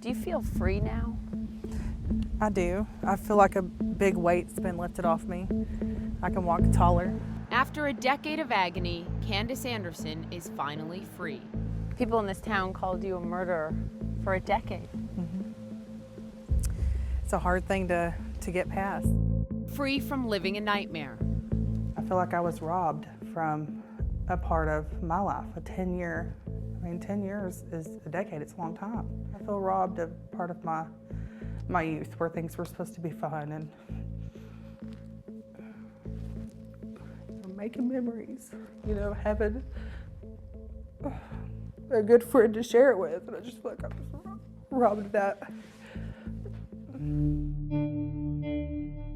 Do you feel free now? I do. I feel like a big weight's been lifted off me. I can walk taller. After a decade of agony, Candice Anderson is finally free. People in this town called you a murderer for a decade. It's a hard thing to get past. Free from living a nightmare. I feel like I was robbed from a part of my life, a 10-year. I mean, 10 years is a decade, it's a long time. I feel robbed of part of my youth where things were supposed to be fun and making memories, having a good friend to share it with, and I just feel like I was robbed of that.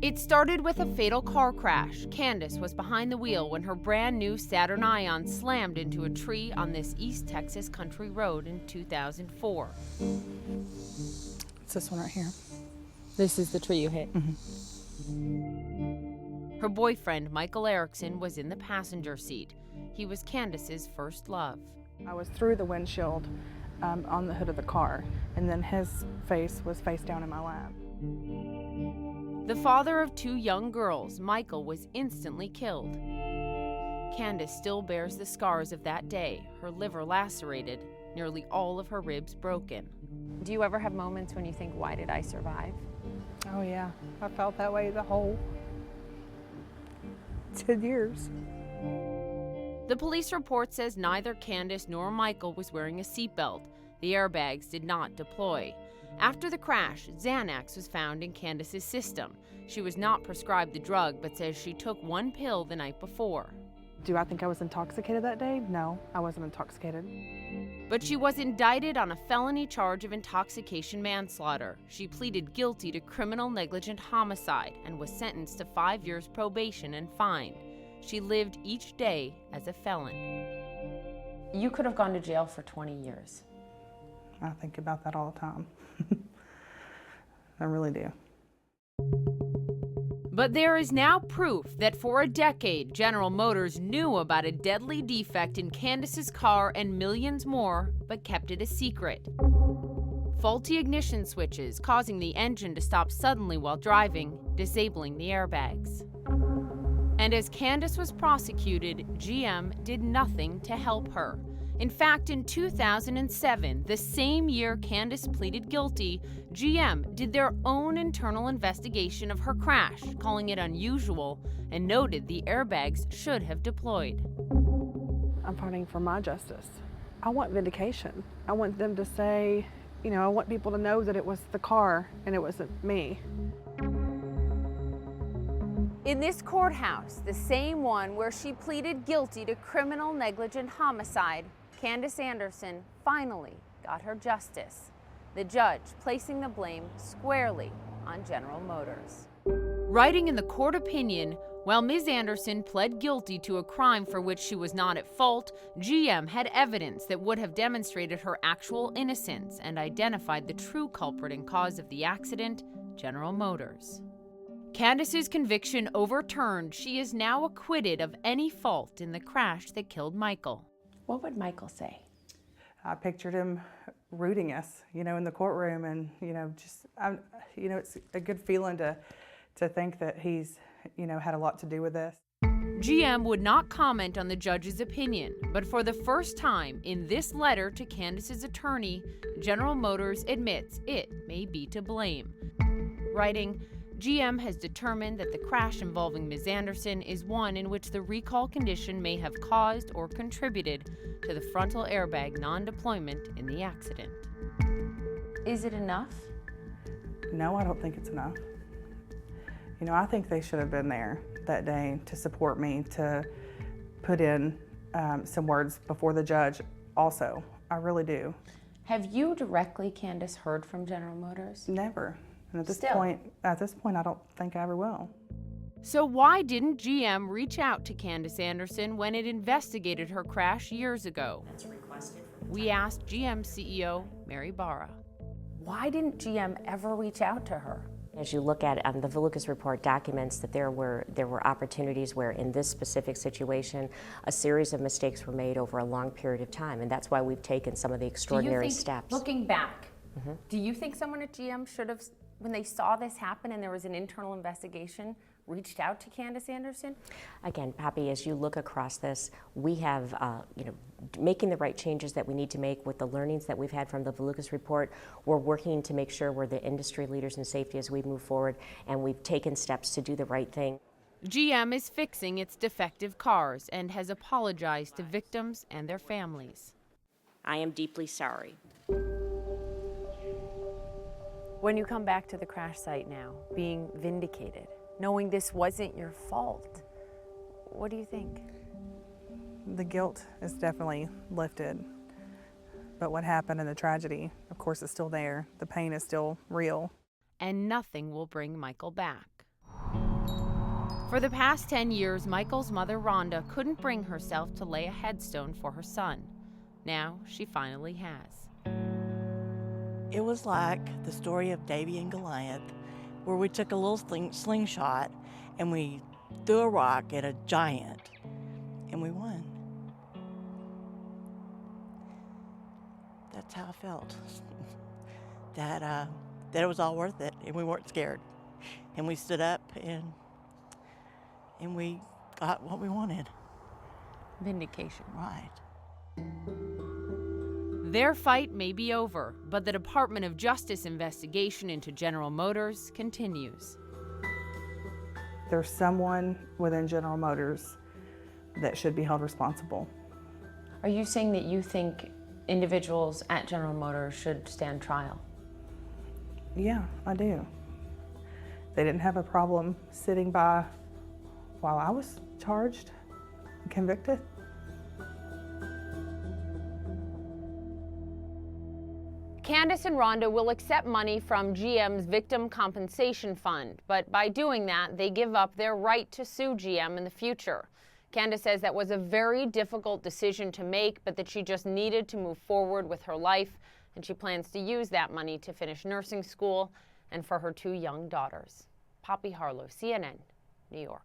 It started with a fatal car crash. Candice was behind the wheel when her brand new Saturn Ion slammed into a tree on this East Texas country road in 2004. It's this one right here. This is the tree you hit? Mm-hmm. Her boyfriend, Michael Erickson, was in the passenger seat. He was Candice's first love. I was through the windshield on the hood of the car, and then his face was face down in my lap. The father of 2 young girls, Michael, was instantly killed. Candice still bears the scars of that day, her liver lacerated, nearly all of her ribs broken. Do you ever have moments when you think, why did I survive? Oh yeah, I felt that way the whole 10 years. The police report says neither Candice nor Michael was wearing a seatbelt. The airbags did not deploy. After the crash, Xanax was found in Candice's system. She was not prescribed the drug, but says she took 1 pill the night before. Do I think I was intoxicated that day? No, I wasn't intoxicated. But she was indicted on a felony charge of intoxication manslaughter. She pleaded guilty to criminal negligent homicide and was sentenced to 5 years probation and fined. She lived each day as a felon. You could have gone to jail for 20 years. I think about that all the time. I really do. But there is now proof that for a decade, General Motors knew about a deadly defect in Candice's car and millions more, but kept it a secret. Faulty ignition switches causing the engine to stop suddenly while driving, disabling the airbags. And as Candice was prosecuted, GM did nothing to help her. In fact, in 2007, the same year Candice pleaded guilty, GM did their own internal investigation of her crash, calling it unusual, and noted the airbags should have deployed. I'm fighting for my justice. I want vindication. I want them to say, I want people to know that it was the car and it wasn't me. In this courthouse, the same one where she pleaded guilty to criminal negligent homicide, Candice Anderson finally got her justice, the judge placing the blame squarely on General Motors. Writing in the court opinion, while Ms. Anderson pled guilty to a crime for which she was not at fault, GM had evidence that would have demonstrated her actual innocence and identified the true culprit and cause of the accident, General Motors. Candice's conviction overturned, she is now acquitted of any fault in the crash that killed Michael. What would Michael say? I pictured him rooting us, in the courtroom, and it's a good feeling to think that he's, had a lot to do with this. GM would not comment on the judge's opinion, but for the first time in this letter to Candice's attorney, General Motors admits it may be to blame. Writing, GM has determined that the crash involving Ms. Anderson is one in which the recall condition may have caused or contributed to the frontal airbag non-deployment in the accident. Is it enough? No, I don't think it's enough. I think they should have been there that day to support me, to put in some words before the judge also. I really do. Have you directly, Candice, heard from General Motors? Never. And at this point, I don't think I ever will. So why didn't GM reach out to Candice Anderson when it investigated her crash years ago? We asked GM CEO Mary Barra. Why didn't GM ever reach out to her? As you look at the Valukas report documents that there were opportunities where in this specific situation a series of mistakes were made over a long period of time, and that's why we've taken some of the extraordinary steps. Looking back, Do you think someone at GM should have, when they saw this happen and there was an internal investigation, reached out to Candice Anderson? Again, Poppy, as you look across this, we have, making the right changes that we need to make with the learnings that we've had from the Lucas report. We're working to make sure we're the industry leaders in safety as we move forward, and we've taken steps to do the right thing. GM is fixing its defective cars and has apologized to victims and their families. I am deeply sorry. When you come back to the crash site now, being vindicated, knowing this wasn't your fault, what do you think? The guilt is definitely lifted, but what happened in the tragedy, of course, is still there. The pain is still real. And nothing will bring Michael back. For the past 10 years, Michael's mother, Rhonda, couldn't bring herself to lay a headstone for her son. Now she finally has. It was like the story of Davy and Goliath, where we took a little slingshot and we threw a rock at a giant, and we won. That's how I felt. that it was all worth it, and we weren't scared. And we stood up, and we got what we wanted. Vindication. Right. Their fight may be over, but the Department of Justice investigation into General Motors continues. There's someone within General Motors that should be held responsible. Are you saying that you think individuals at General Motors should stand trial? Yeah, I do. They didn't have a problem sitting by while I was charged and convicted. Candice and Rhonda will accept money from GM's Victim Compensation Fund, but by doing that, they give up their right to sue GM in the future. Candice says that was a very difficult decision to make, but that she just needed to move forward with her life, and she plans to use that money to finish nursing school and for her 2 young daughters. Poppy Harlow, CNN, New York.